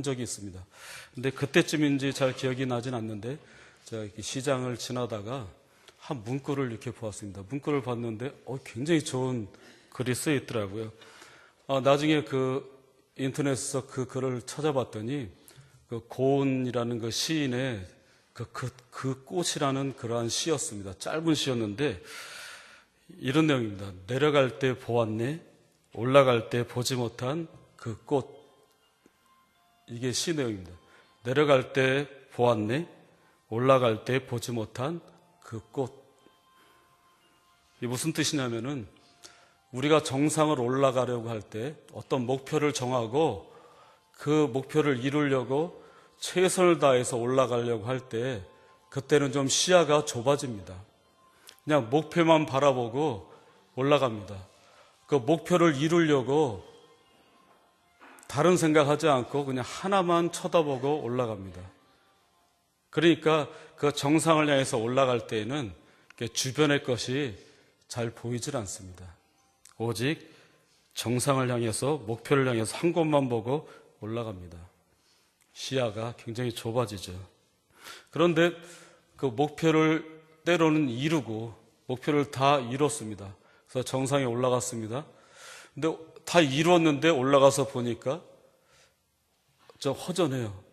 적이 있습니다. 근데 그때쯤인지 잘 기억이 나진 않는데 제가 이렇게 시장을 지나다가 한 문구를 이렇게 보았습니다. 문구를 봤는데 굉장히 좋은 글이 쓰여 있더라고요. 나중에 그 인터넷에서 그 글을 찾아봤더니 그 고은이라는 그 시인의 그 꽃이라는 그러한 시였습니다. 짧은 시였는데 이런 내용입니다. 내려갈 때 보았네, 올라갈 때 보지 못한 그 꽃. 이게 시 내용입니다. 내려갈 때 보았네, 올라갈 때 보지 못한 그 꽃. 이게 무슨 뜻이냐면은 우리가 정상을 올라가려고 할 때 어떤 목표를 정하고 그 목표를 이루려고 최선을 다해서 올라가려고 할 때 그때는 좀 시야가 좁아집니다. 그냥 목표만 바라보고 올라갑니다. 그 목표를 이루려고 다른 생각하지 않고 그냥 하나만 쳐다보고 올라갑니다. 그러니까 그 정상을 향해서 올라갈 때에는 주변의 것이 잘 보이질 않습니다. 오직 정상을 향해서, 목표를 향해서 한 곳만 보고 올라갑니다. 시야가 굉장히 좁아지죠. 그런데 그 목표를 때로는 이루고 목표를 다 이뤘습니다. 그래서 정상에 올라갔습니다. 근데 다 이뤘는데 올라가서 보니까 좀 허전해요.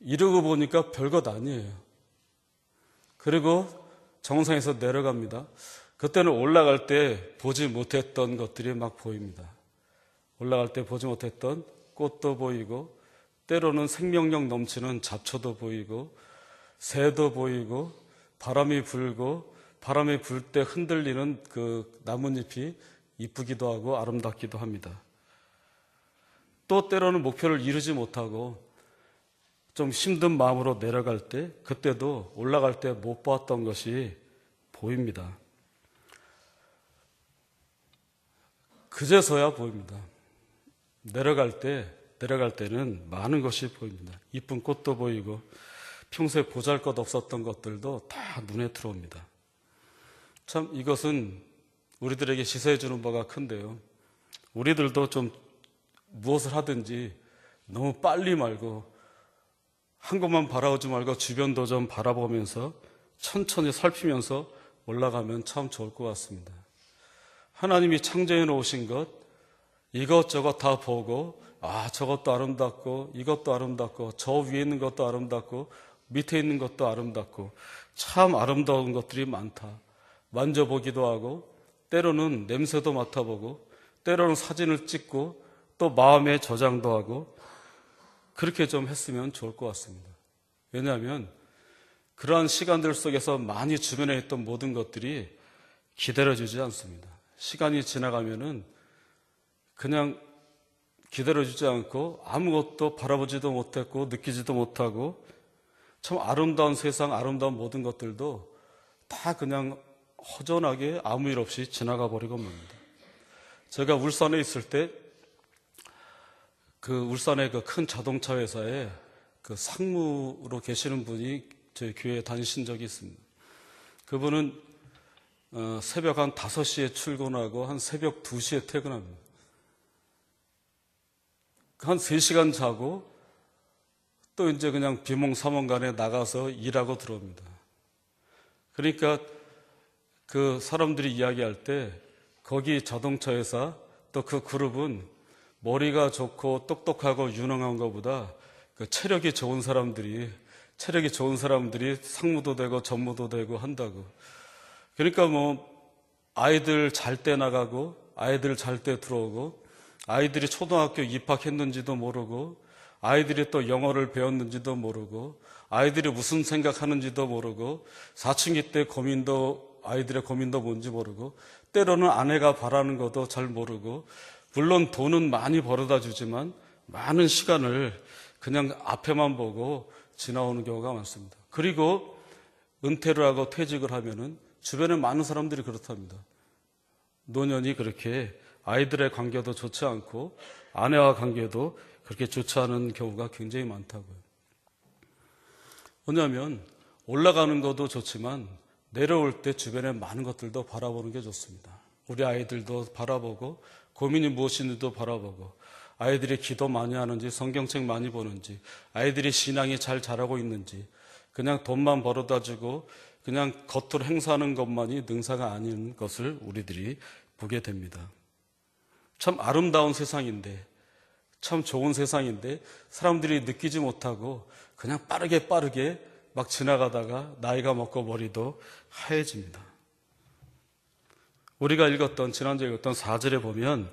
이러고 보니까 별것 아니에요. 그리고 정상에서 내려갑니다. 그때는 올라갈 때 보지 못했던 것들이 막 보입니다. 올라갈 때 보지 못했던 꽃도 보이고 때로는 생명력 넘치는 잡초도 보이고 새도 보이고 바람이 불고 바람이 불 때 흔들리는 그 나뭇잎이 이쁘기도 하고 아름답기도 합니다. 또 때로는 목표를 이루지 못하고 좀 힘든 마음으로 내려갈 때 그때도 올라갈 때 못 봤던 것이 보입니다. 그제서야 보입니다. 내려갈 때는 많은 것이 보입니다. 이쁜 꽃도 보이고 평소에 보잘것 없었던 것들도 다 눈에 들어옵니다. 참 이것은 우리들에게 시사해 주는 바가 큰데요. 우리들도 좀 무엇을 하든지 너무 빨리 말고 한 곳만 바라보지 말고 주변도 좀 바라보면서 천천히 살피면서 올라가면 참 좋을 것 같습니다. 하나님이 창조해 놓으신 것 이것저것 다 보고 저것도 아름답고 이것도 아름답고 저 위에 있는 것도 아름답고 밑에 있는 것도 아름답고 참 아름다운 것들이 많다. 만져보기도 하고 때로는 냄새도 맡아보고 때로는 사진을 찍고 또 마음에 저장도 하고 그렇게 좀 했으면 좋을 것 같습니다. 왜냐하면 그러한 시간들 속에서 많이 주변에 있던 모든 것들이 기다려주지 않습니다. 시간이 지나가면은 그냥 기다려주지 않고 아무것도 바라보지도 못했고 느끼지도 못하고 참 아름다운 세상, 아름다운 모든 것들도 다 그냥 허전하게 아무 일 없이 지나가 버리고 맙니다. 제가 울산에 있을 때 그 울산의 그 큰 자동차 회사에 그 상무로 계시는 분이 저희 교회에 다니신 적이 있습니다. 그분은 새벽 한 5시에 출근하고 한 새벽 2시에 퇴근합니다. 한 3시간 자고 또 이제 그냥 비몽사몽간에 나가서 일하고 들어옵니다. 그러니까 그 사람들이 이야기할 때 거기 자동차 회사 또 그 그룹은 머리가 좋고 똑똑하고 유능한 것보다 그 체력이 좋은 사람들이 상무도 되고 전무도 되고 한다고. 그러니까 아이들 잘 때 나가고 아이들 잘 때 들어오고 아이들이 초등학교 입학했는지도 모르고 아이들이 또 영어를 배웠는지도 모르고 아이들이 무슨 생각하는지도 모르고 사춘기 때 아이들의 고민도 뭔지 모르고 때로는 아내가 바라는 것도 잘 모르고 물론 돈은 많이 벌어다 주지만 많은 시간을 그냥 앞에만 보고 지나오는 경우가 많습니다. 그리고 은퇴를 하고 퇴직을 하면은 주변에 많은 사람들이 그렇답니다. 노년이 그렇게 아이들의 관계도 좋지 않고 아내와 관계도 그렇게 좋지 않은 경우가 굉장히 많다고요. 왜냐하면 올라가는 것도 좋지만 내려올 때 주변에 많은 것들도 바라보는 게 좋습니다. 우리 아이들도 바라보고 고민이 무엇인지도 바라보고 아이들이 기도 많이 하는지, 성경책 많이 보는지, 아이들이 신앙이 잘 자라고 있는지, 그냥 돈만 벌어다 주고 그냥 겉으로 행사하는 것만이 능사가 아닌 것을 우리들이 보게 됩니다. 참 아름다운 세상인데, 참 좋은 세상인데 사람들이 느끼지 못하고 그냥 빠르게 막 지나가다가 나이가 먹고 머리도 하얘집니다. 우리가 지난주에 읽었던 4절에 보면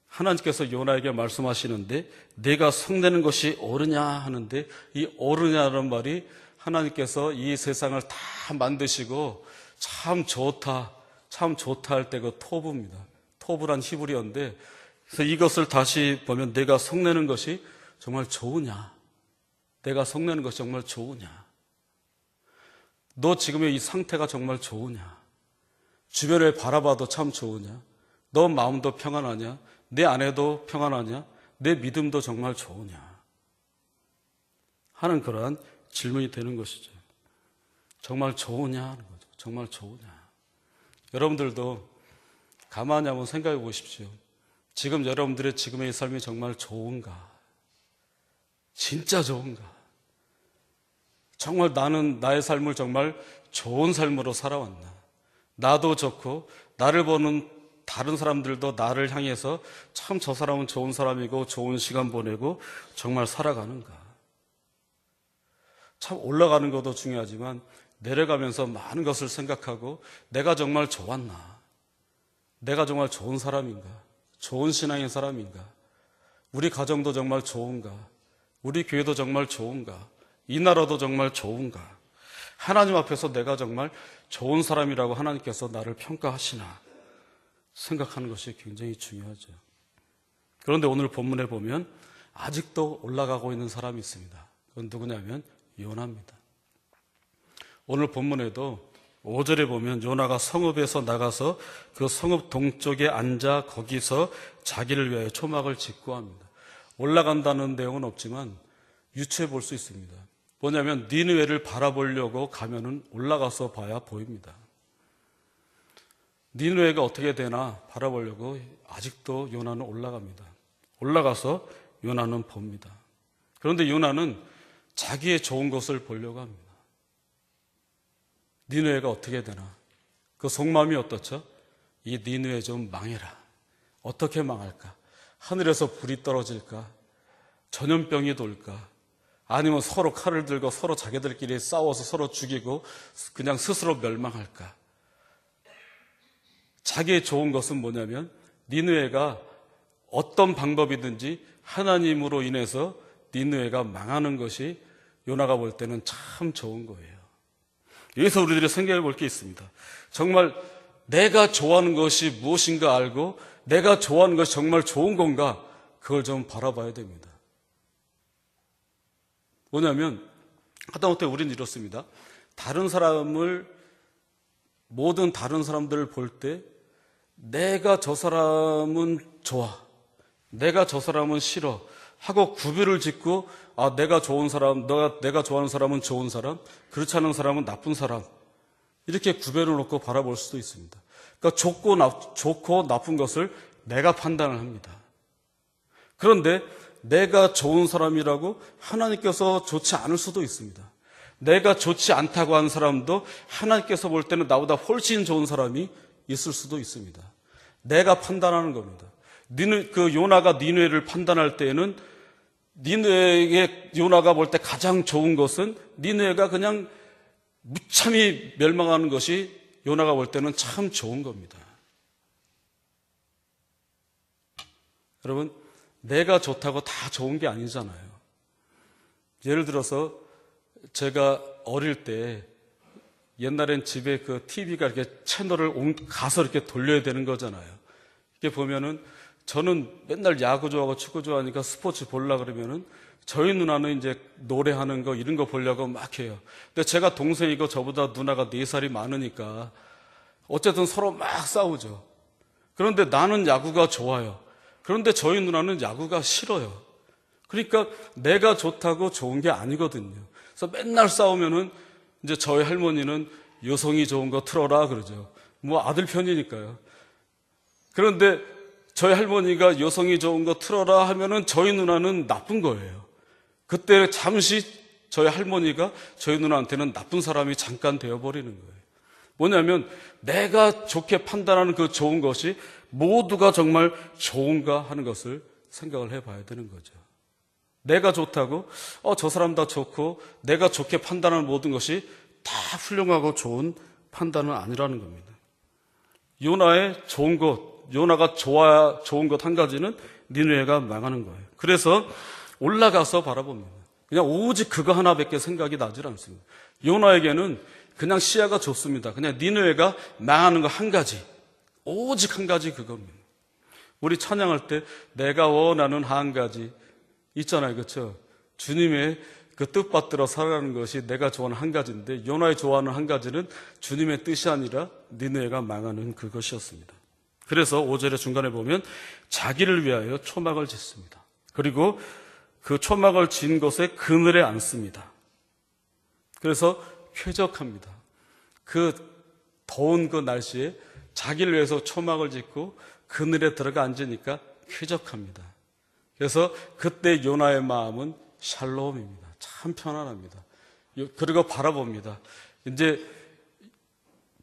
하나님께서 요나에게 말씀하시는데 내가 성내는 것이 옳으냐 하는데, 이 옳으냐라는 말이 하나님께서 이 세상을 다 만드시고 참 좋다 할 때 그 토부입니다. 토부란 히브리어인데, 그래서 이것을 다시 보면 내가 성내는 것이 정말 좋으냐, 내가 성내는 것이 정말 좋으냐, 너 지금의 이 상태가 정말 좋으냐, 주변을 바라봐도 참 좋으냐, 너 마음도 평안하냐, 내 안에도 평안하냐, 내 믿음도 정말 좋으냐 하는 그러한 질문이 되는 것이죠. 정말 좋으냐 하는 거죠. 정말 좋으냐. 여러분들도 가만히 한번 생각해 보십시오. 지금 여러분들의 지금의 삶이 정말 좋은가? 진짜 좋은가? 정말 나는 나의 삶을 정말 좋은 삶으로 살아왔나? 나도 좋고 나를 보는 다른 사람들도 나를 향해서 참 저 사람은 좋은 사람이고 좋은 시간 보내고 정말 살아가는가? 참 올라가는 것도 중요하지만 내려가면서 많은 것을 생각하고 내가 정말 좋았나? 내가 정말 좋은 사람인가? 좋은 신앙의 사람인가? 우리 가정도 정말 좋은가? 우리 교회도 정말 좋은가? 이 나라도 정말 좋은가? 하나님 앞에서 내가 정말 좋은 사람이라고 하나님께서 나를 평가하시나 생각하는 것이 굉장히 중요하죠. 그런데 오늘 본문에 보면 아직도 올라가고 있는 사람이 있습니다. 그건 누구냐면 요나입니다. 오늘 본문에도 5절에 보면 요나가 성읍에서 나가서 그 성읍 동쪽에 앉아 거기서 자기를 위하여 초막을 짓고 합니다. 올라간다는 내용은 없지만 유추해 볼 수 있습니다. 뭐냐면 니느웨를 바라보려고 가면은 올라가서 봐야 보입니다. 니느웨가 어떻게 되나 바라보려고 아직도 요나는 올라갑니다. 올라가서 요나는 봅니다. 그런데 요나는 자기의 좋은 것을 보려고 합니다. 니느웨가 어떻게 되나? 그 속마음이 어떻죠? 이 니느웨 좀 망해라. 어떻게 망할까? 하늘에서 불이 떨어질까? 전염병이 돌까? 아니면 서로 칼을 들고 서로 자기들끼리 싸워서 서로 죽이고 그냥 스스로 멸망할까? 자기의 좋은 것은 뭐냐면 니느웨가 어떤 방법이든지 하나님으로 인해서 니느웨가 망하는 것이 요나가 볼 때는 참 좋은 거예요. 여기서 우리들이 생각해 볼 게 있습니다. 정말 내가 좋아하는 것이 무엇인가 알고 내가 좋아하는 것이 정말 좋은 건가, 그걸 좀 바라봐야 됩니다. 뭐냐면 하다못해 우리는 이렇습니다. 모든 다른 사람들을 볼 때 내가 저 사람은 좋아, 내가 저 사람은 싫어 하고 구별을 짓고, 내가 좋은 사람, 내가 좋아하는 사람은 좋은 사람, 그렇지 않은 사람은 나쁜 사람, 이렇게 구별을 놓고 바라볼 수도 있습니다. 그러니까 좋고 나쁜 것을 내가 판단을 합니다. 그런데 내가 좋은 사람이라고 하나님께서 좋지 않을 수도 있습니다. 내가 좋지 않다고 하는 사람도 하나님께서 볼 때는 나보다 훨씬 좋은 사람이 있을 수도 있습니다. 내가 판단하는 겁니다. 요나가 니느웨를 판단할 때에는 니느웨의 요나가 볼 때 가장 좋은 것은 니느웨가 그냥 무참히 멸망하는 것이 요나가 볼 때는 참 좋은 겁니다. 여러분, 내가 좋다고 다 좋은 게 아니잖아요. 예를 들어서 제가 어릴 때 옛날엔 집에 그 TV가 이렇게 채널을 가서 이렇게 돌려야 되는 거잖아요. 이렇게 보면은 저는 맨날 야구 좋아하고 축구 좋아하니까 스포츠 보려고 그러면은 저희 누나는 이제 노래하는 거 이런 거 보려고 막 해요. 근데 제가 동생이고 저보다 누나가 4살이 많으니까 어쨌든 서로 막 싸우죠. 그런데 나는 야구가 좋아요. 그런데 저희 누나는 야구가 싫어요. 그러니까 내가 좋다고 좋은 게 아니거든요. 그래서 맨날 싸우면은 이제 저희 할머니는 여성이 좋은 거 틀어라 그러죠. 뭐 아들 편이니까요. 그런데 저희 할머니가 여성이 좋은 거 틀어라 하면은 저희 누나는 나쁜 거예요. 그때 잠시 저희 할머니가 저희 누나한테는 나쁜 사람이 잠깐 되어버리는 거예요. 뭐냐면 내가 좋게 판단하는 그 좋은 것이 모두가 정말 좋은가 하는 것을 생각을 해봐야 되는 거죠. 내가 좋다고 저 사람 다 좋고 내가 좋게 판단하는 모든 것이 다 훌륭하고 좋은 판단은 아니라는 겁니다. 요나의 좋은 것, 요나가 좋은 것 한 가지는 니느웨가 망하는 거예요. 그래서 올라가서 바라봅니다. 그냥 오직 그거 하나밖에 생각이 나질 않습니다. 요나에게는 그냥 시야가 좁습니다. 그냥 니느웨가 망하는 거 한 가지, 오직 한 가지 그겁니다. 우리 찬양할 때 내가 원하는 한 가지 있잖아요, 그렇죠? 주님의 그 뜻 받들어 살아가는 것이 내가 좋아하는 한 가지인데 요나의 좋아하는 한 가지는 주님의 뜻이 아니라 니느웨가 망하는 그것이었습니다. 그래서 5절의 중간에 보면 자기를 위하여 초막을 짓습니다. 그리고 그 초막을 지은 곳에 그늘에 앉습니다. 그래서 쾌적합니다. 그 더운 그 날씨에 자기를 위해서 초막을 짓고 그늘에 들어가 앉으니까 쾌적합니다. 그래서 그때 요나의 마음은 샬롬입니다. 참 편안합니다. 그리고 바라봅니다. 이제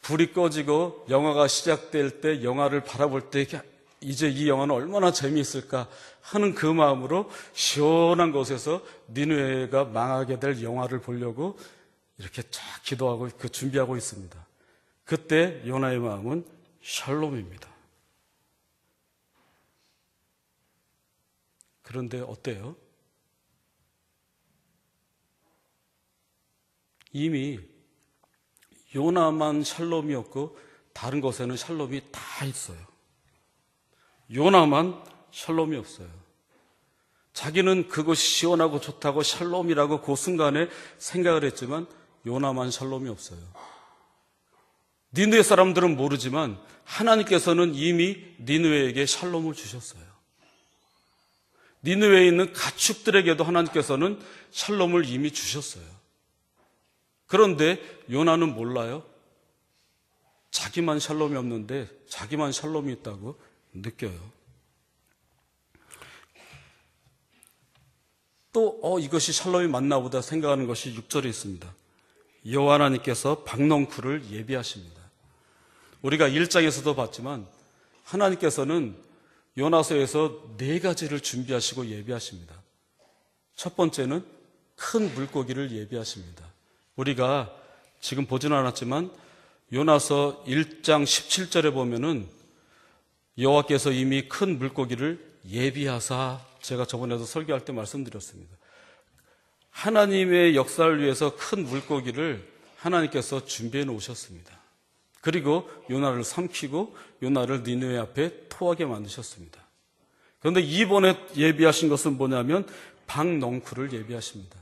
불이 꺼지고 영화가 시작될 때 영화를 바라볼 때 이제 이 영화는 얼마나 재미있을까 하는 그 마음으로 시원한 곳에서 니느웨가 망하게 될 영화를 보려고 이렇게 쫙 기도하고 그 준비하고 있습니다. 그때 요나의 마음은 샬롬입니다. 그런데 어때요? 이미 요나만 샬롬이었고 다른 곳에는 샬롬이 다 있어요. 요나만 샬롬이 없어요. 자기는 그것이 시원하고 좋다고 샬롬이라고 그 순간에 생각을 했지만 요나만 샬롬이 없어요. 니느웨 사람들은 모르지만 하나님께서는 이미 니느웨에게 샬롬을 주셨어요. 니느웨에 있는 가축들에게도 하나님께서는 샬롬을 이미 주셨어요. 그런데 요나는 몰라요. 자기만 샬롬이 없는데 자기만 샬롬이 있다고 느껴요. 또 이것이 샬롬이 맞나 보다 생각하는 것이 6절에 있습니다. 여호와 하나님께서 박넝쿨을 예비하십니다. 우리가 1장에서도 봤지만 하나님께서는 요나서에서 4가지를 준비하시고 예비하십니다. 첫 번째는 큰 물고기를 예비하십니다. 우리가 지금 보지는 않았지만 요나서 1장 17절에 보면은 여호와께서 이미 큰 물고기를 예비하사, 제가 저번에도 설교할 때 말씀드렸습니다. 하나님의 역사를 위해서 큰 물고기를 하나님께서 준비해 놓으셨습니다. 그리고 요나를 삼키고 요나를 니느웨 앞에 토하게 만드셨습니다. 그런데 이번에 예비하신 것은 뭐냐면 박넝쿨을 예비하십니다.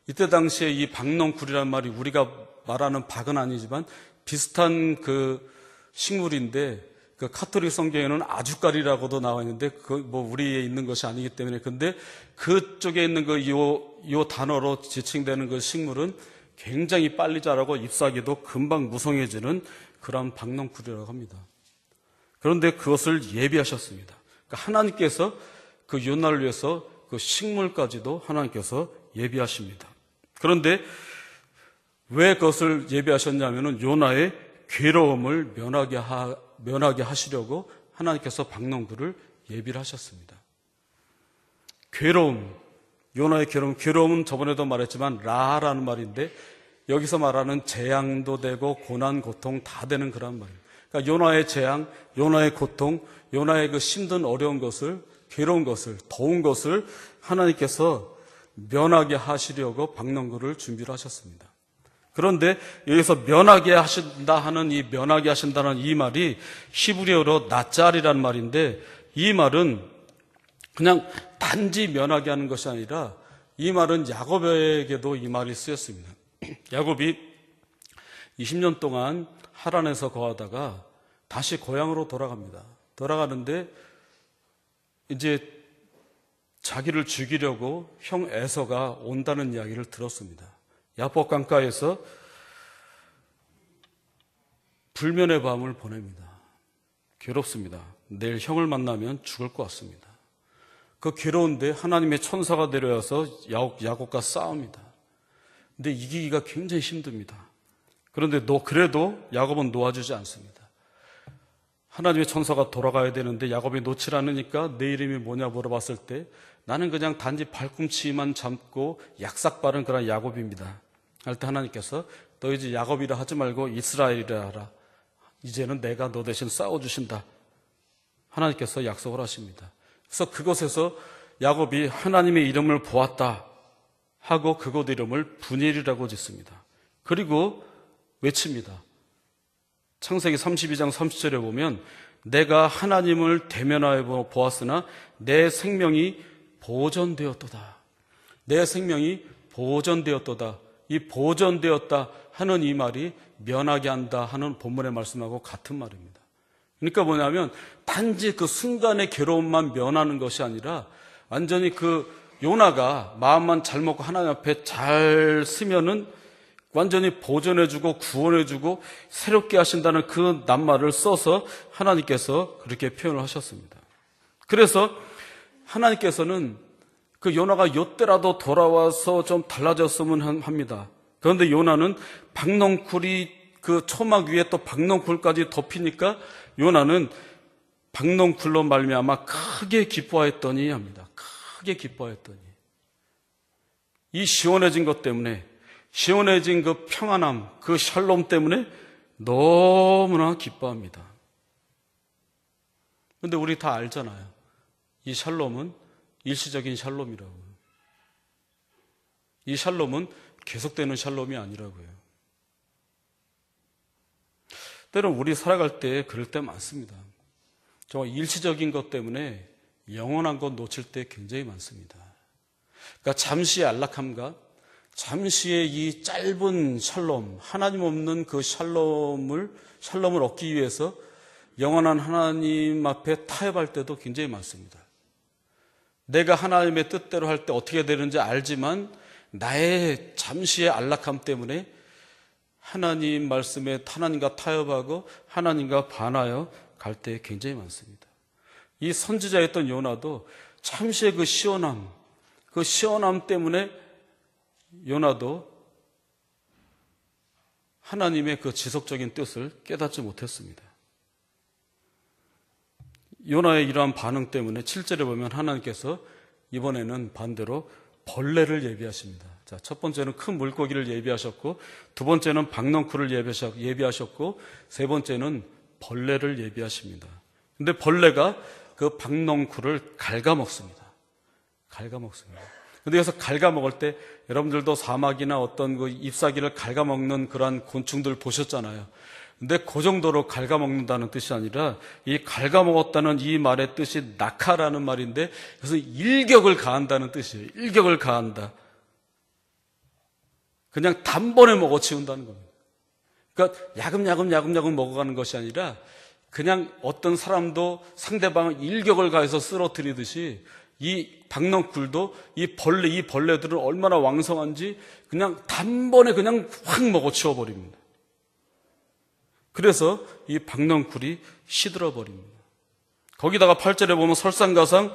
이때 당시에 이 박넝쿨이라는 말이 우리가 말하는 박은 아니지만 비슷한 그 식물인데 그 카톨릭 성경에는 아주까리라고도 나와 있는데 그 뭐 우리에 있는 것이 아니기 때문에 근데 그쪽에 있는 그 요 단어로 지칭되는 그 식물은 굉장히 빨리 자라고 잎사귀도 금방 무성해지는 그런 박넝쿨이라고 합니다. 그런데 그것을 예비하셨습니다. 그러니까 하나님께서 그 요나를 위해서 그 식물까지도 하나님께서 예비하십니다. 그런데 왜 그것을 예비하셨냐면은 요나의 괴로움을 면하게 하시려고 하나님께서 박넝쿨을 예비를 하셨습니다. 괴로움, 요나의 괴로움은 저번에도 말했지만 라라는 말인데 여기서 말하는 재앙도 되고 고난, 고통 다 되는 그런 말이에요. 그러니까 요나의 재앙, 요나의 고통, 요나의 그 힘든 어려운 것을, 괴로운 것을, 더운 것을 하나님께서 면하게 하시려고 박넝쿨을 준비를 하셨습니다. 그런데 여기서 면하게 하신다 하는 이 면하게 하신다는 이 말이 히브리어로 나짤이라는 말인데 이 말은 그냥 단지 면하게 하는 것이 아니라 이 말은 야곱에게도 이 말이 쓰였습니다. 야곱이 20년 동안 하란에서 거하다가 다시 고향으로 돌아갑니다. 돌아가는데 이제 자기를 죽이려고 형 에서가 온다는 이야기를 들었습니다. 야복 강가에서 불면의 밤을 보냅니다. 괴롭습니다. 내일 형을 만나면 죽을 것 같습니다. 그 괴로운데 하나님의 천사가 내려와서 야곱과 싸웁니다. 근데 이기기가 굉장히 힘듭니다. 그런데 그래도 야곱은 놓아주지 않습니다. 하나님의 천사가 돌아가야 되는데 야곱이 놓질 않으니까 내 이름이 뭐냐 물어봤을 때 나는 그냥 단지 발꿈치만 잡고 약삭 바른 그런 야곱입니다. 할 때 하나님께서 너 이제 야곱이라 하지 말고 이스라엘이라 하라. 이제는 내가 너 대신 싸워주신다. 하나님께서 약속을 하십니다. 그래서 그곳에서 야곱이 하나님의 이름을 보았다 하고 그곳 이름을 분일이라고 짓습니다. 그리고 외칩니다. 창세기 32장 30절에 보면 내가 하나님을 대면하여 보았으나 내 생명이 보존되었도다. 내 생명이 보존되었도다. 이 보존되었다 하는 이 말이 면하게 한다 하는 본문의 말씀하고 같은 말입니다. 그러니까 뭐냐면 단지 그 순간의 괴로움만 면하는 것이 아니라 완전히 그 요나가 마음만 잘 먹고 하나님 앞에 잘 쓰면은 완전히 보존해주고 구원해주고 새롭게 하신다는 그 낱말을 써서 하나님께서 그렇게 표현을 하셨습니다. 그래서 하나님께서는 그 요나가 요때라도 돌아와서 좀 달라졌으면 합니다. 그런데 요나는 박넝쿨이 그 초막 위에 또 박넝쿨까지 덮이니까 요나는 박넝쿨로 말미암아 크게 기뻐했더니 합니다. 크게 기뻐했더니 이 시원해진 것 때문에 시원해진 그 평안함, 그 샬롬 때문에 너무나 기뻐합니다. 그런데 우리 다 알잖아요. 이 샬롬은 일시적인 샬롬이라고요. 이 샬롬은 계속되는 샬롬이 아니라고요. 때론 우리 살아갈 때 그럴 때 많습니다. 정말 일시적인 것 때문에 영원한 것 놓칠 때 굉장히 많습니다. 그러니까 잠시의 안락함과 잠시의 이 짧은 샬롬, 하나님 없는 그 샬롬을 얻기 위해서 영원한 하나님 앞에 타협할 때도 굉장히 많습니다. 내가 하나님의 뜻대로 할 때 어떻게 되는지 알지만 나의 잠시의 안락함 때문에 하나님 말씀에 하나님과 타협하고 하나님과 반하여 갈 때 굉장히 많습니다. 이 선지자였던 요나도 잠시의 그 시원함 때문에 요나도 하나님의 그 지속적인 뜻을 깨닫지 못했습니다. 요나의 이러한 반응 때문에 7절에 보면 하나님께서 이번에는 반대로 벌레를 예비하십니다. 자, 첫 번째는 큰 물고기를 예비하셨고, 두 번째는 박넝쿨을 예비하셨고, 세 번째는 벌레를 예비하십니다. 근데 벌레가 그 박넝쿨을 갉아먹습니다. 근데 여기서 갉아먹을 때 여러분들도 사막이나 어떤 그 잎사귀를 갉아먹는 그러한 곤충들 보셨잖아요. 근데 그 정도로 갉아먹는다는 뜻이 아니라 이 갉아먹었다는 이 말의 뜻이 낙하라는 말인데 그래서 일격을 가한다는 뜻이에요. 일격을 가한다. 그냥 단번에 먹어치운다는 겁니다. 그러니까 야금야금 먹어가는 것이 아니라 그냥 어떤 사람도 상대방을 일격을 가해서 쓰러뜨리듯이 이 박넝쿨도 이 벌레들은 얼마나 왕성한지 그냥 단번에 그냥 확 먹어치워 버립니다. 그래서 이 박넝쿨이 시들어 버립니다. 거기다가 8절에 보면 설상가상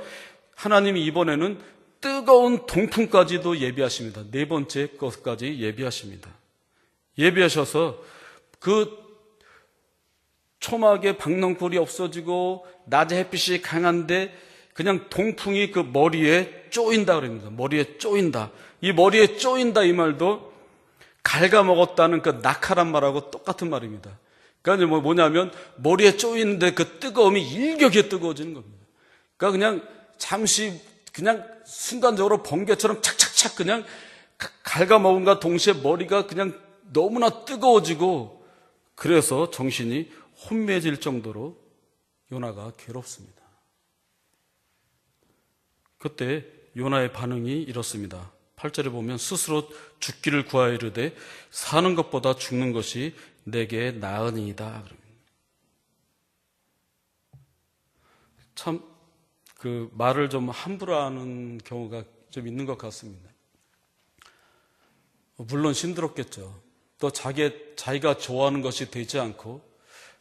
하나님이 이번에는 뜨거운 동풍까지도 예비하십니다. 네 번째 것까지 예비하십니다. 예비하셔서 그 초막에 박넝쿨이 없어지고 낮에 햇빛이 강한데 그냥 동풍이 그 머리에 쪼인다 그럽니다. 머리에 쪼인다. 이 머리에 쪼인다 이 말도 갉아먹었다는 그 낙하란 말하고 똑같은 말입니다. 그러니까 뭐냐면 머리에 쪼이는데 그 뜨거움이 일격에 뜨거워지는 겁니다. 그러니까 그냥 잠시 그냥 순간적으로 번개처럼 착착착 그냥 갉아먹은과 동시에 머리가 그냥 너무나 뜨거워지고 그래서 정신이 혼미해질 정도로 요나가 괴롭습니다. 그때 요나의 반응이 이렇습니다. 8절에 보면 스스로 죽기를 구하여 이르되 사는 것보다 죽는 것이 내게 나으니이다. 참 그 말을 좀 함부로 하는 경우가 좀 있는 것 같습니다. 물론 힘들었겠죠. 또 자기가 좋아하는 것이 되지 않고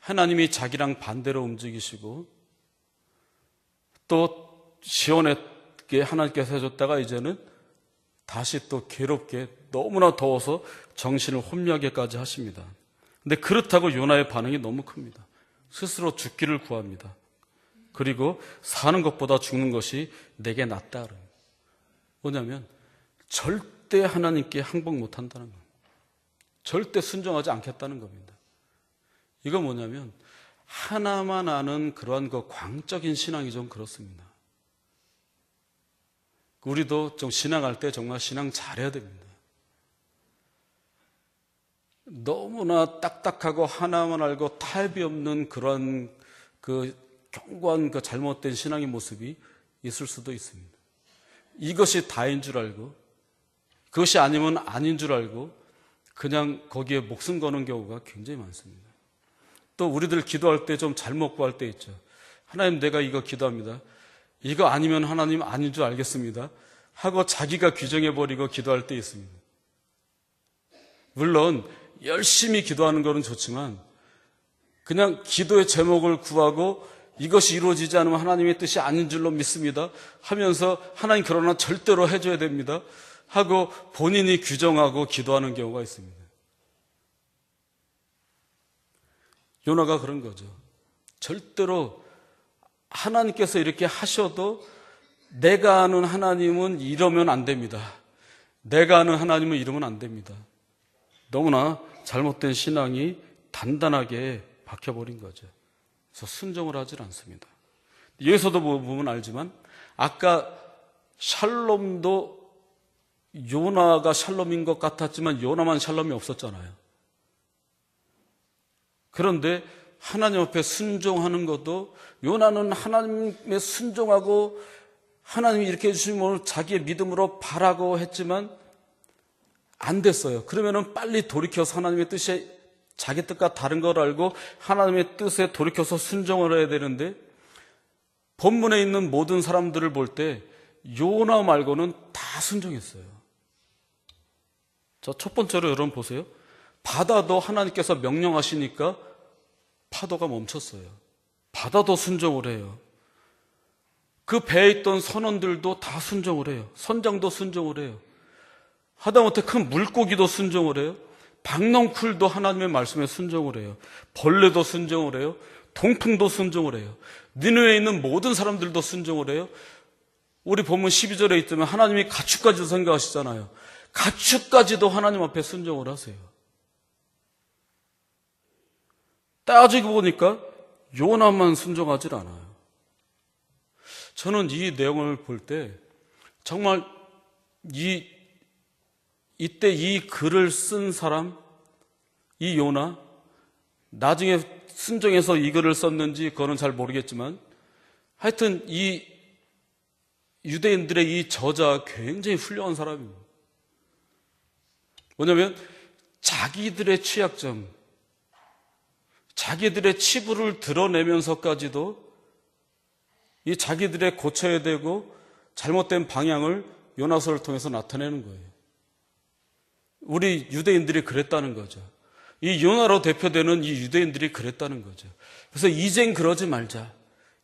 하나님이 자기랑 반대로 움직이시고 또 시원하게 하나님께서 해줬다가 이제는 다시 또 괴롭게 너무나 더워서 정신을 혼미하게까지 하십니다. 근데 그렇다고 요나의 반응이 너무 큽니다. 스스로 죽기를 구합니다. 그리고 사는 것보다 죽는 것이 내게 낫다. 뭐냐면 절대 하나님께 항복 못한다는 겁니다. 절대 순종하지 않겠다는 겁니다. 이건 뭐냐면 하나만 아는 그러한 그 광적인 신앙이 좀 그렇습니다. 우리도 좀 신앙할 때 정말 신앙 잘해야 됩니다. 너무나 딱딱하고 하나만 알고 타협이 없는 그런 그 견고한 그 잘못된 신앙의 모습이 있을 수도 있습니다. 이것이 다인 줄 알고 그것이 아니면 아닌 줄 알고 그냥 거기에 목숨 거는 경우가 굉장히 많습니다. 또 우리들 기도할 때 좀 잘못 구할 때 있죠. 하나님 내가 이거 기도합니다. 이거 아니면 하나님 아닌 줄 알겠습니다. 하고 자기가 규정해버리고 기도할 때 있습니다. 물론 열심히 기도하는 것은 좋지만 그냥 기도의 제목을 구하고 이것이 이루어지지 않으면 하나님의 뜻이 아닌 줄로 믿습니다 하면서 하나님 그러나 절대로 해줘야 됩니다 하고 본인이 규정하고 기도하는 경우가 있습니다. 요나가 그런 거죠. 절대로 하나님께서 이렇게 하셔도 내가 아는 하나님은 이러면 안 됩니다. 내가 아는 하나님은 이러면 안 됩니다. 너무나 잘못된 신앙이 단단하게 박혀버린 거죠. 그래서 순종을 하질 않습니다. 여기서도 보면 알지만 아까 샬롬도 요나가 샬롬인 것 같았지만 요나만 샬롬이 없었잖아요. 그런데 하나님 앞에 순종하는 것도 요나는 하나님에 순종하고 하나님이 이렇게 해주시면 자기의 믿음으로 바라고 했지만 안 됐어요. 그러면은 빨리 돌이켜서 하나님의 뜻이 자기 뜻과 다른 걸 알고 하나님의 뜻에 돌이켜서 순종을 해야 되는데 본문에 있는 모든 사람들을 볼 때 요나 말고는 다 순종했어요. 자, 첫 번째로 여러분 보세요. 바다도 하나님께서 명령하시니까 파도가 멈췄어요. 바다도 순종을 해요. 그 배에 있던 선원들도 다 순종을 해요. 선장도 순종을 해요. 하다못해 큰 물고기도 순종을 해요. 박넝쿨도 하나님의 말씀에 순종을 해요. 벌레도 순종을 해요. 동풍도 순종을 해요. 니느웨에 있는 모든 사람들도 순종을 해요. 우리 본문 12절에 있다면 하나님이 가축까지도 생각하시잖아요. 가축까지도 하나님 앞에 순종을 하세요. 따지고 보니까 요나만 순종하질 않아요. 저는 이 내용을 볼 때 정말 이때 이 글을 쓴 사람, 이 요나, 나중에 순종해서 이 글을 썼는지 그거는 잘 모르겠지만 하여튼 이 유대인들의 이 저자 굉장히 훌륭한 사람입니다. 뭐냐면 자기들의 취약점, 자기들의 치부를 드러내면서까지도 이 자기들의 고쳐야 되고 잘못된 방향을 요나서를 통해서 나타내는 거예요. 우리 유대인들이 그랬다는 거죠. 이 요나로 대표되는 이 유대인들이 그랬다는 거죠. 그래서 이젠 그러지 말자.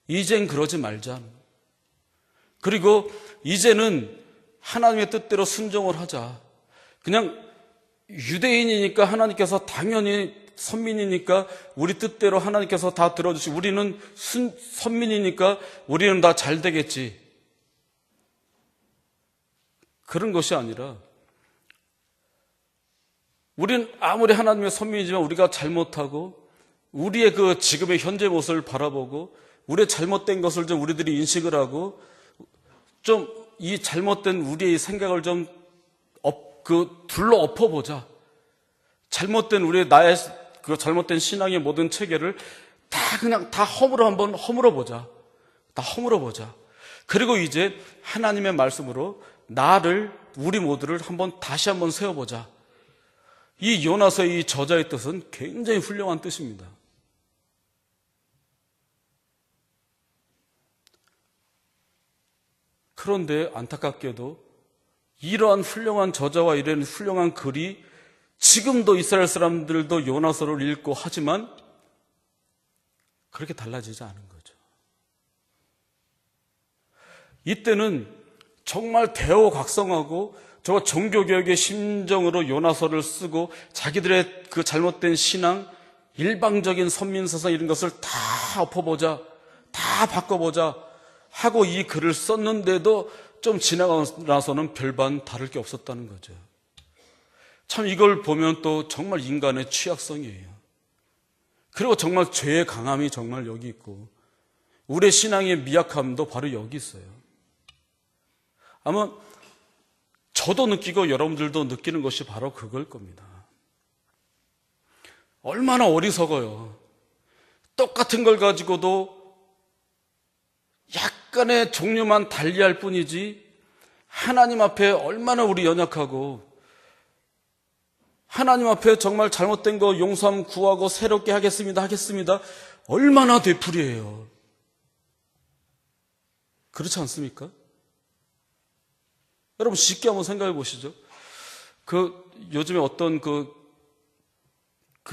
이젠 그러지 말자. 그리고 이제는 하나님의 뜻대로 순종을 하자. 그냥 유대인이니까 하나님께서 당연히 선민이니까 우리 뜻대로 하나님께서 다 들어주시고 우리는 선민이니까 우리는 다 잘 되겠지. 그런 것이 아니라 우리는 아무리 하나님의 선민이지만 우리가 잘못하고 우리의 그 지금의 현재 모습을 바라보고 우리의 잘못된 것을 좀 우리들이 인식을 하고 좀 이 잘못된 우리의 생각을 좀 둘러 엎어보자. 잘못된 나의 그 잘못된 신앙의 모든 체계를 그냥 다 한번 허물어보자. 다 허물어보자. 그리고 이제 하나님의 말씀으로 우리 모두를 다시 한번 세워보자. 이 요나서의 이 저자의 뜻은 굉장히 훌륭한 뜻입니다. 그런데 안타깝게도 이러한 훌륭한 저자와 이런 훌륭한 글이 지금도 이스라엘 사람들도 요나서를 읽고 하지만 그렇게 달라지지 않은 거죠. 이때는 정말 대호각성하고 저 종교개혁의 심정으로 요나서를 쓰고 자기들의 그 잘못된 신앙, 일방적인 선민사상 이런 것을 다 엎어보자, 다 바꿔보자 하고 이 글을 썼는데도 좀 지나가고 나서는 별반 다를 게 없었다는 거죠. 참 이걸 보면 또 정말 인간의 취약성이에요. 그리고 정말 죄의 강함이 정말 여기 있고 우리의 신앙의 미약함도 바로 여기 있어요. 아마 저도 느끼고 여러분들도 느끼는 것이 바로 그걸 겁니다. 얼마나 어리석어요. 똑같은 걸 가지고도 약간의 종류만 달리할 뿐이지 하나님 앞에 얼마나 우리 연약하고 하나님 앞에 정말 잘못된 거 용서함 구하고 새롭게 하겠습니다 얼마나 되풀이해요. 그렇지 않습니까? 여러분 쉽게 한번 생각해 보시죠. 요즘에 어떤 그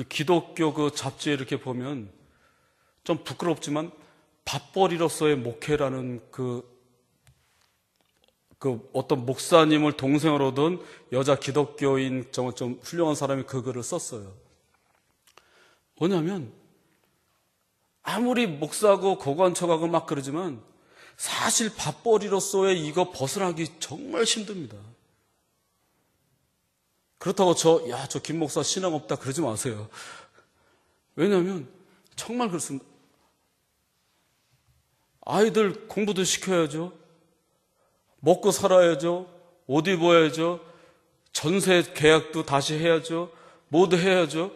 기독교 그 잡지에 이렇게 보면 좀 부끄럽지만 밥벌이로서의 목회라는 어떤 목사님을 동생으로 둔 여자 기독교인 정말 좀 훌륭한 사람이 그 글을 썼어요. 뭐냐면 아무리 목사하고 고관척하고 막 그러지만 사실 밥벌이로서의 이거 벗어나기 정말 힘듭니다. 그렇다고 저 김 목사 신앙 없다 그러지 마세요. 왜냐하면 정말 그렇습니다. 아이들 공부도 시켜야죠. 먹고 살아야죠. 옷 입어야죠. 전세 계약도 다시 해야죠. 모두 해야죠.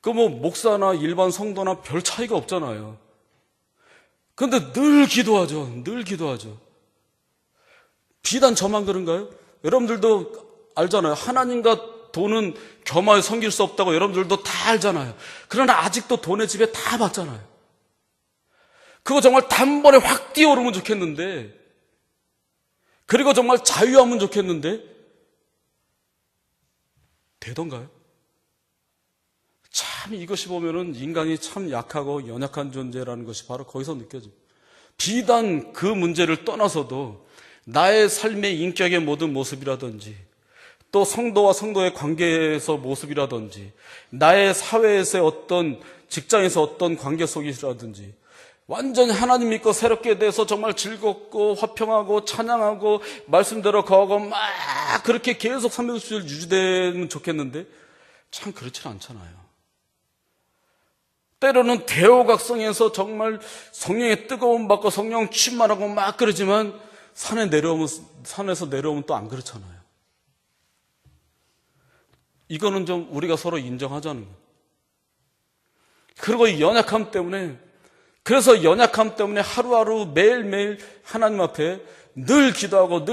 목사나 일반 성도나 별 차이가 없잖아요. 그런데 늘 기도하죠. 늘 기도하죠. 비단 저만 그런가요? 여러분들도 알잖아요. 하나님과 돈은 겸하여 섬길 수 없다고 여러분들도 다 알잖아요. 그러나 아직도 돈의 집에 다 받잖아요. 그거 정말 단번에 확 뛰어오르면 좋겠는데, 그리고 정말 자유하면 좋겠는데 되던가요? 참 이것이 보면은 인간이 참 약하고 연약한 존재라는 것이 바로 거기서 느껴져요. 비단 그 문제를 떠나서도 나의 삶의 인격의 모든 모습이라든지 또 성도와 성도의 관계에서 모습이라든지 나의 사회에서의 어떤 직장에서 어떤 관계 속이라든지 완전히 하나님 믿고 새롭게 돼서 정말 즐겁고 화평하고 찬양하고 말씀대로 거하고 막 그렇게 계속 360일 유지되면 좋겠는데 참 그렇지 않잖아요. 때로는 대호각성에서 정말 성령의 뜨거움 받고 성령 충만하고 막 그러지만 산에서 내려오면 또 안 그렇잖아요. 이거는 좀 우리가 서로 인정하자는 거예요. 그리고 이 연약함 때문에 하루하루 매일매일 하나님 앞에 늘 기도하고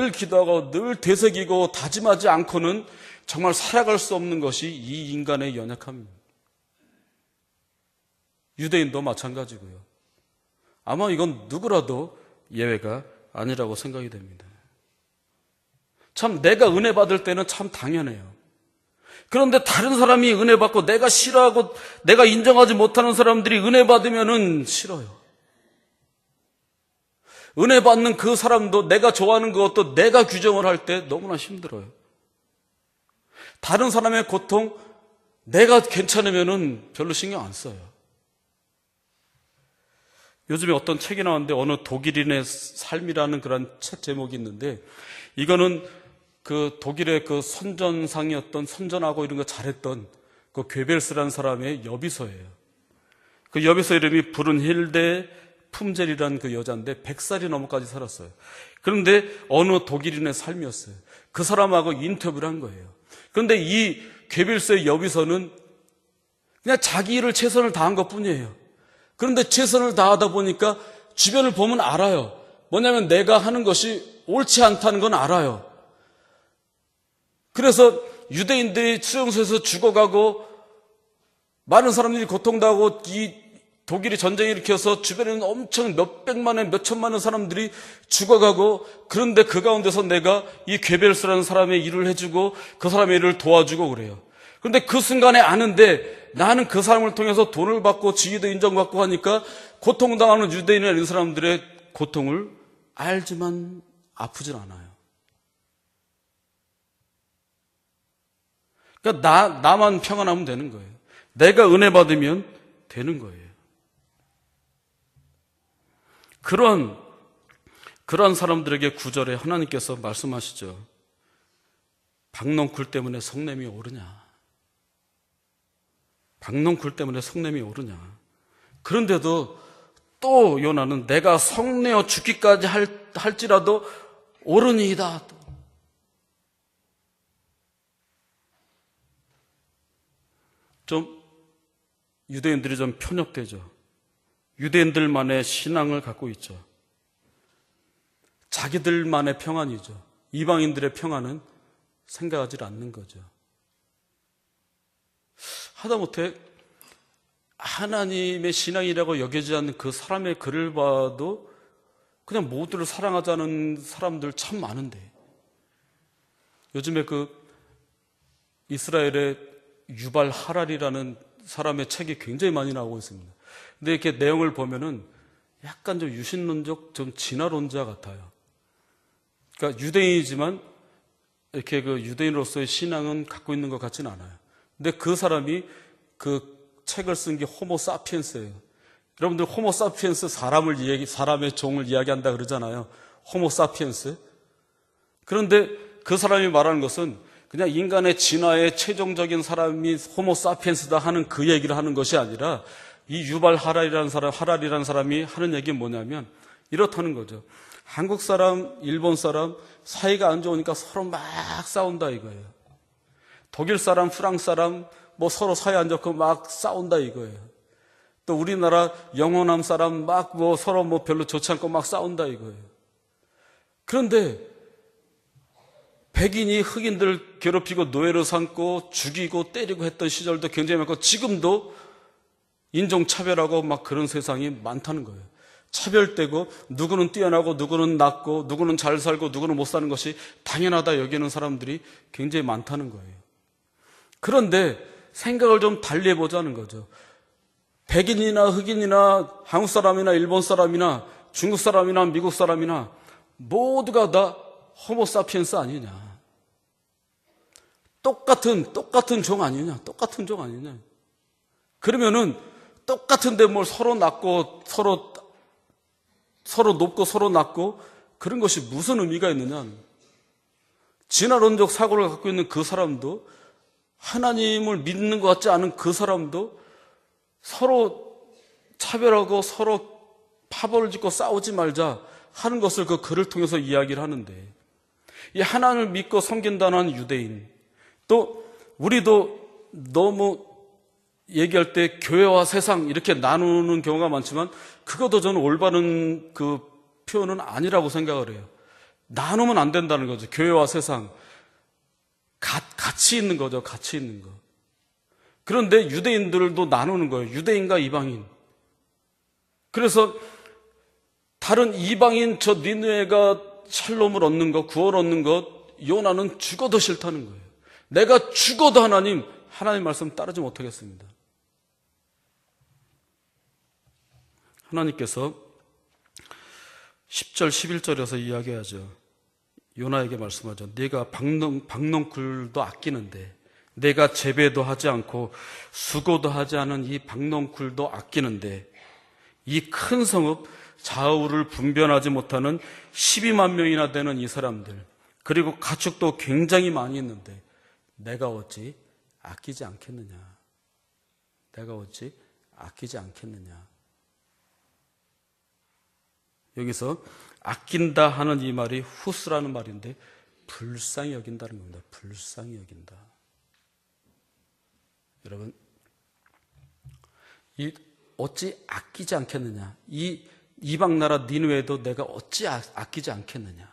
늘 되새기고 다짐하지 않고는 정말 살아갈 수 없는 것이 이 인간의 연약함입니다. 유대인도 마찬가지고요. 아마 이건 누구라도 예외가 아니라고 생각이 됩니다. 참 내가 은혜 받을 때는 참 당연해요. 그런데 다른 사람이 은혜 받고 내가 싫어하고 내가 인정하지 못하는 사람들이 은혜 받으면은 싫어요. 은혜 받는 그 사람도 내가 좋아하는 그것도 내가 규정을 할 때 너무나 힘들어요. 다른 사람의 고통 내가 괜찮으면은 별로 신경 안 써요. 요즘에 어떤 책이 나왔는데 어느 독일인의 삶이라는 그런 책 제목이 있는데 이거는 그 독일의 그 선전하고 이런 거 잘했던 그 괴벨스라는 사람의 여비서예요. 그 여비서 이름이 브룬힐데 품젤이라는 그 여자인데 100살이 넘어까지 살았어요. 그런데 어느 독일인의 삶이었어요. 그 사람하고 인터뷰를 한 거예요. 그런데 이 괴벨스의 여비서는 그냥 자기 일을 최선을 다한 것 뿐이에요. 그런데 최선을 다하다 보니까 주변을 보면 알아요. 뭐냐면 내가 하는 것이 옳지 않다는 건 알아요. 그래서 유대인들이 수용소에서 죽어가고 많은 사람들이 고통당하고 이 독일이 전쟁을 일으켜서 주변에는 엄청 몇백만 몇천만 사람들이 죽어가고 그런데 그 가운데서 내가 이 괴벨스라는 사람의 일을 해주고 그 사람의 일을 도와주고 그래요. 그런데 그 순간에 아는데 나는 그 사람을 통해서 돈을 받고 지위도 인정받고 하니까 고통당하는 유대인이나 이런 사람들의 고통을 알지만 아프진 않아요. 그러니까 나만 평안하면 되는 거예요. 내가 은혜 받으면 되는 거예요. 그런 사람들에게 9절에 하나님께서 말씀하시죠. 박넝쿨 때문에 성냄이 오르냐. 박넝쿨 때문에 성냄이 오르냐. 그런데도 또 요나는 내가 성내어 죽기까지 할지라도 오르니이다. 좀 유대인들이 좀 편협되죠. 유대인들만의 신앙을 갖고 있죠. 자기들만의 평안이죠. 이방인들의 평안은 생각하지 않는 거죠. 하다못해 하나님의 신앙이라고 여겨지지 않는 그 사람의 글을 봐도 그냥 모두를 사랑하자는 사람들 참 많은데, 요즘에 그 이스라엘의 유발 하랄이라는 사람의 책이 굉장히 많이 나오고 있습니다. 근데 이렇게 내용을 보면은 약간 좀 유신론적, 좀 진화론자 같아요. 그러니까 유대인이지만 이렇게 그 유대인으로서의 신앙은 갖고 있는 것 같지는 않아요. 근데 그 사람이 그 책을 쓴 게 호모 사피엔스예요. 여러분들 호모 사피엔스 사람의 종을 이야기한다 그러잖아요. 호모 사피엔스. 그런데 그 사람이 말하는 것은 그냥 인간의 진화의 최종적인 사람이 호모 사피엔스다 하는 그 얘기를 하는 것이 아니라, 이 유발 하랄이라는 사람이 하는 얘기는 뭐냐면 이렇다는 거죠. 한국 사람, 일본 사람 사이가 안 좋으니까 서로 막 싸운다 이거예요. 독일 사람, 프랑스 사람 뭐 서로 사이 안 좋고 막 싸운다 이거예요. 또 우리나라 영호남 사람 막 뭐 서로 뭐 별로 좋지 않고 막 싸운다 이거예요. 그런데 백인이 흑인들 괴롭히고 노예로 삼고 죽이고 때리고 했던 시절도 굉장히 많고, 지금도 인종차별하고 막 그런 세상이 많다는 거예요. 차별되고 누구는 뛰어나고 누구는 낮고 누구는 잘 살고 누구는 못 사는 것이 당연하다 여기는 사람들이 굉장히 많다는 거예요. 그런데 생각을 좀 달리 해보자는 거죠. 백인이나 흑인이나 한국 사람이나 일본 사람이나 중국 사람이나 미국 사람이나 모두가 다 호모사피엔스 아니냐. 똑같은 종 아니냐. 똑같은 종 아니냐. 그러면은 똑같은데 뭘 서로 낮고 서로 높고 서로 낮고 그런 것이 무슨 의미가 있느냐. 진화론적 사고를 갖고 있는 그 사람도, 하나님을 믿는 것 같지 않은 그 사람도 서로 차별하고 서로 파벌을 짓고 싸우지 말자 하는 것을 그 글을 통해서 이야기를 하는데, 이 하나님을 믿고 섬긴다는 유대인, 또 우리도 너무 얘기할 때 교회와 세상 이렇게 나누는 경우가 많지만 그것도 저는 올바른 그 표현은 아니라고 생각을 해요. 나누면 안 된다는 거죠. 교회와 세상 같이 있는 거죠. 같이 있는 거. 그런데 유대인들도 나누는 거예요. 유대인과 이방인. 그래서 다른 이방인 저 니느웨가 샬롬을 얻는 것, 구원을 얻는 것, 요나는 죽어도 싫다는 거예요. 내가 죽어도 하나님 말씀 따르지 못하겠습니다. 하나님께서 10절, 11절에서 이야기하죠. 요나에게 말씀하죠. 네가 박넝쿨도 아끼는데, 내가 재배도 하지 않고 수고도 하지 않은 이 박넝쿨도 아끼는데, 이 큰 성읍 좌우를 분변하지 못하는 12만 명이나 되는 이 사람들, 그리고 가축도 굉장히 많이 있는데 내가 어찌 아끼지 않겠느냐. 내가 어찌 아끼지 않겠느냐. 여기서 아낀다 하는 이 말이 후스라는 말인데 불쌍히 여긴다는 겁니다. 불쌍히 여긴다. 여러분, 이 어찌 아끼지 않겠느냐. 이 이방 나라 니느웨도 내가 어찌 아끼지 않겠느냐.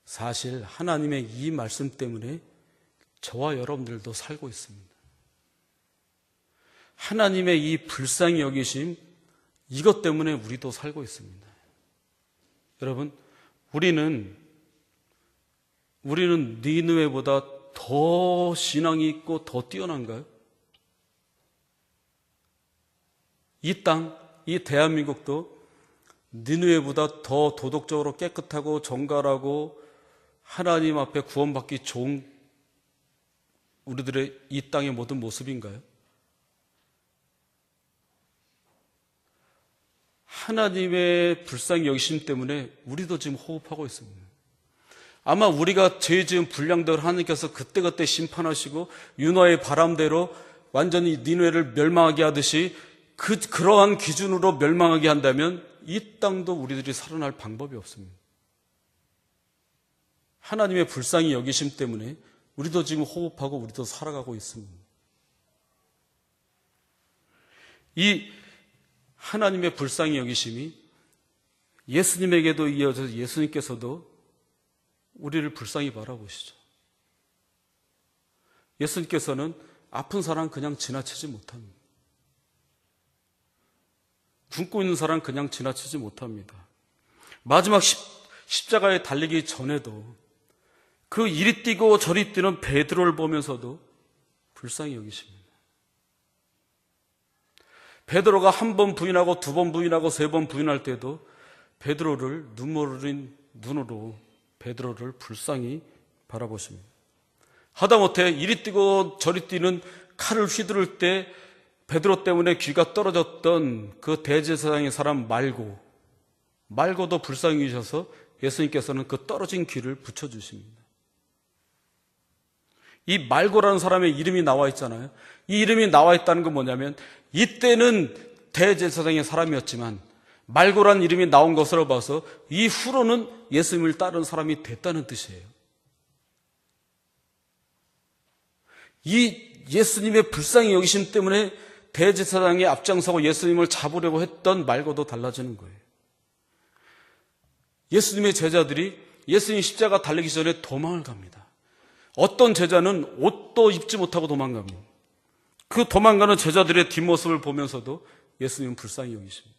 사실 하나님의 이 말씀 때문에 저와 여러분들도 살고 있습니다. 하나님의 이 불쌍히 여기심, 이것 때문에 우리도 살고 있습니다. 여러분, 우리는 니느웨보다 더 신앙이 있고 더 뛰어난가요? 이 땅, 이 대한민국도 니느웨보다 더 도덕적으로 깨끗하고 정갈하고 하나님 앞에 구원받기 좋은 우리들의 이 땅의 모든 모습인가요? 하나님의 불쌍히 여기심 때문에 우리도 지금 호흡하고 있습니다. 아마 우리가 죄 지은 불량대로 하나님께서 그때그때 심판하시고 윤화의 바람대로 완전히 니느웨를 멸망하게 하듯이 그러한 기준으로 멸망하게 한다면 이 땅도 우리들이 살아날 방법이 없습니다. 하나님의 불쌍히 여기심 때문에 우리도 지금 호흡하고 우리도 살아가고 있습니다. 이 하나님의 불쌍히 여기심이 예수님에게도 이어져서 예수님께서도 우리를 불쌍히 바라보시죠. 예수님께서는 아픈 사람 그냥 지나치지 못합니다. 굶고 있는 사람 그냥 지나치지 못합니다. 마지막 십자가에 달리기 전에도 그 이리 뛰고 저리 뛰는 베드로를 보면서도 불쌍히 여기십니다. 베드로가 한 번 부인하고 두 번 부인하고 세 번 부인할 때도 베드로를 눈물 흘린 눈으로 베드로를 불쌍히 바라보십니다. 하다못해 이리 뛰고 저리 뛰는 칼을 휘두를 때 베드로 때문에 귀가 떨어졌던 그 대제사장의 사람 말고도 불쌍히 여기셔서 예수님께서는 그 떨어진 귀를 붙여주십니다. 이 말고라는 사람의 이름이 나와 있잖아요. 이 이름이 나와 있다는 건 뭐냐면 이때는 대제사장의 사람이었지만 말고라는 이름이 나온 것으로 봐서 이후로는 예수님을 따르는 사람이 됐다는 뜻이에요. 이 예수님의 불쌍히 여기심 때문에 대제사장이 앞장서고 예수님을 잡으려고 했던 말고도 달라지는 거예요. 예수님의 제자들이 예수님 십자가 달리기 전에 도망을 갑니다. 어떤 제자는 옷도 입지 못하고 도망갑니다. 그 도망가는 제자들의 뒷모습을 보면서도 예수님은 불쌍히 여기십니다.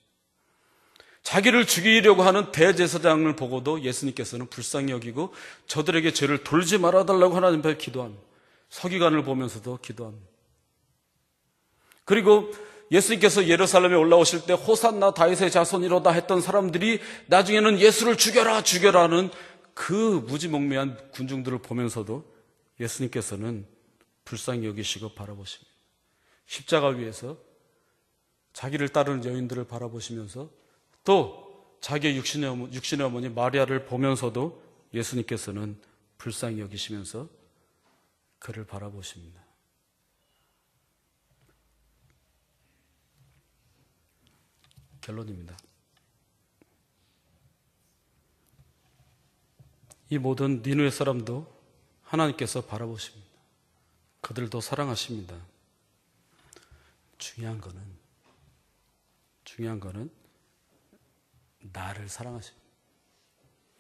자기를 죽이려고 하는 대제사장을 보고도 예수님께서는 불쌍히 여기고 저들에게 죄를 돌지 말아달라고 하나님 앞에 기도합니다. 서기관을 보면서도 기도합니다. 그리고 예수님께서 예루살렘에 올라오실 때 호산나 다윗의 자손이로다 했던 사람들이 나중에는 예수를 죽여라 하는 그 무지몽매한 군중들을 보면서도 예수님께서는 불쌍히 여기시고 바라보십니다. 십자가 위에서 자기를 따르는 여인들을 바라보시면서 또 자기의 육신의 어머니 마리아를 보면서도 예수님께서는 불쌍히 여기시면서 그를 바라보십니다. 결론입니다. 이 모든 니느웨 사람도 하나님께서 바라보십니다. 그들도 사랑하십니다. 중요한 거는 나를 사랑하십니다.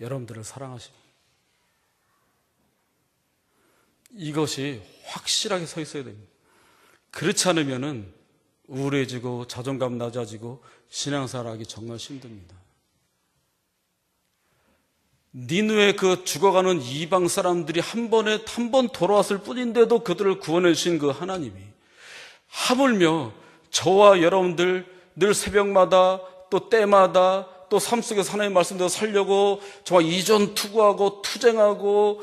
여러분들을 사랑하십니다. 이것이 확실하게 서 있어야 됩니다. 그렇지 않으면은 우울해지고 자존감 낮아지고 신앙생활하기 정말 힘듭니다. 니느웨 그 죽어가는 이방 사람들이 한 번 돌아왔을 뿐인데도 그들을 구원해 주신 그 하나님이 하물며 저와 여러분들 늘 새벽마다 또 때마다 또 삶 속에서 하나님의 말씀대로 살려고 정말 이전투구하고 투쟁하고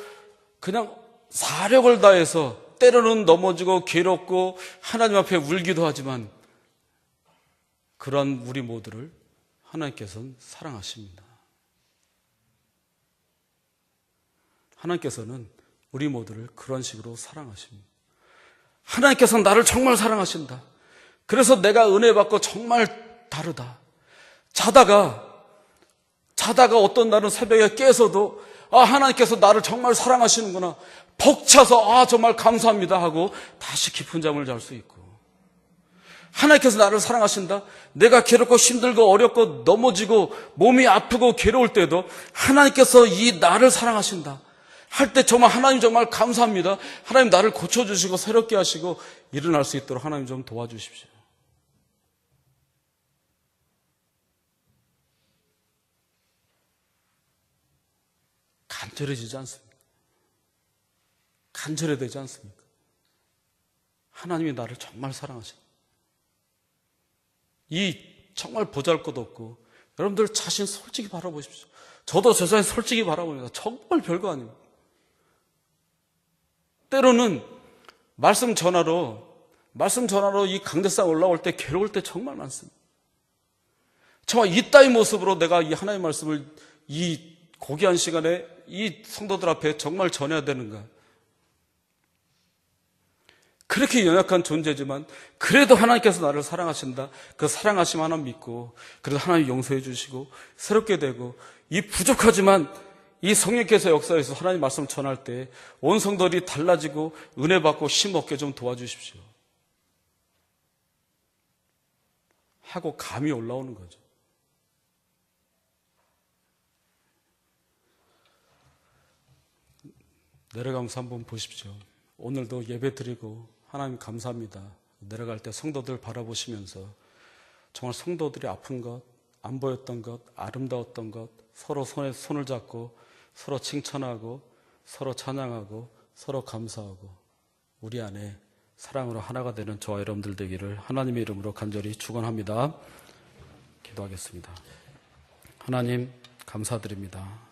그냥 사력을 다해서 때로는 넘어지고 괴롭고 하나님 앞에 울기도 하지만 그러한 우리 모두를 하나님께서는 사랑하십니다. 하나님께서는 우리 모두를 그런 식으로 사랑하십니다. 하나님께서는 나를 정말 사랑하신다. 그래서 내가 은혜 받고 정말 다르다. 자다가 어떤 날은 새벽에 깨서도 하나님께서 나를 정말 사랑하시는구나. 벅차서 정말 감사합니다 하고 다시 깊은 잠을 잘 수 있고, 하나님께서 나를 사랑하신다. 내가 괴롭고 힘들고 어렵고 넘어지고 몸이 아프고 괴로울 때도 하나님께서 이 나를 사랑하신다 할 때 정말 하나님 정말 감사합니다. 하나님 나를 고쳐주시고 새롭게 하시고 일어날 수 있도록 하나님 좀 도와주십시오. 간절해지지 않습니까? 간절해되지 않습니까? 하나님이 나를 정말 사랑하십니다. 이 정말 보잘것없고 여러분들 자신 솔직히 바라보십시오. 저도 제 자신 솔직히 바라봅니다. 정말 별거 아닙니다. 때로는 말씀 전하러 이 강대상 올라올 때 괴로울 때 정말 많습니다. 정말 이따위 모습으로 내가 이 하나님의 말씀을 이 고귀한 시간에 이 성도들 앞에 정말 전해야 되는가. 그렇게 연약한 존재지만 그래도 하나님께서 나를 사랑하신다. 그 사랑하심 하나 믿고 그래도 하나님 용서해 주시고 새롭게 되고 이 부족하지만 이 성령께서 역사에서 하나님 말씀 전할 때 온 성도들이 달라지고 은혜 받고 힘 얻게 좀 도와주십시오. 하고 감이 올라오는 거죠. 내려가면서 한번 보십시오. 오늘도 예배 드리고 하나님 감사합니다. 내려갈 때 성도들 바라보시면서 정말 성도들이 아픈 것, 안 보였던 것, 아름다웠던 것, 서로 손에 손을 잡고 서로 칭찬하고 서로 찬양하고 서로 감사하고 우리 안에 사랑으로 하나가 되는 저와 여러분들 되기를 하나님의 이름으로 간절히 축원합니다. 기도하겠습니다. 하나님 감사드립니다.